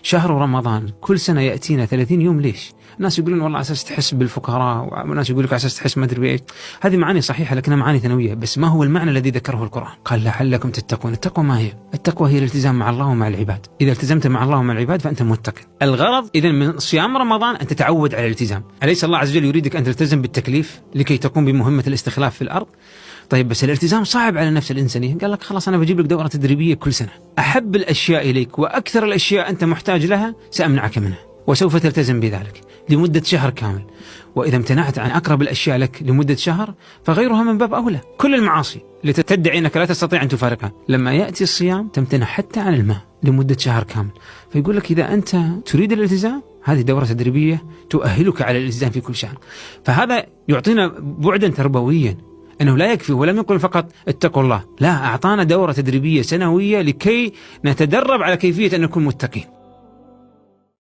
شهر رمضان كل سنة يأتينا 30 يوم. ليش؟ الناس يقولون والله على أساس تحس بالفقراء، وناس يقول لك على أساس تحس ما أدري بإيش. هذه معاني صحيحة لكنها معاني ثانوية. بس ما هو المعنى الذي ذكره القرآن؟ قال لعلكم تتقون. التقوى ما هي؟ التقوى هي الالتزام مع الله ومع العباد. إذا التزمت مع الله ومع العباد فأنت متق. الغرض إذن من صيام رمضان أن تتعود على الالتزام. أليس الله عز وجل يريدك أن تلتزم بالتكليف لكي تقوم بمهمة الاستخلاف في الأرض؟ طيب بس الالتزام صعب على النفس الإنسانية. قال لك خلاص أنا بجيب لك دورة تدريبية كل سنة، أحب الأشياء إليك وأكثر الأشياء أنت محتاج لها سأمنعك منها، وسوف تلتزم بذلك لمدة شهر كامل. وإذا امتنعت عن أقرب الأشياء لك لمدة شهر فغيرها من باب أولى. كل المعاصي التي تدعي أنك لا تستطيع أن تفارقها لما يأتي الصيام تمتنع حتى عن الماء لمدة شهر كامل. فيقول لك إذا أنت تريد الالتزام هذه دورة تدريبية تؤهلك على الالتزام في كل شهر. فهذا يعطينا بعدا تربويا أنه لا يكفي، ولم يقل فقط اتقوا الله، لا، أعطانا دورة تدريبية سنوية لكي نتدرب على كيفية أن نكون متقين.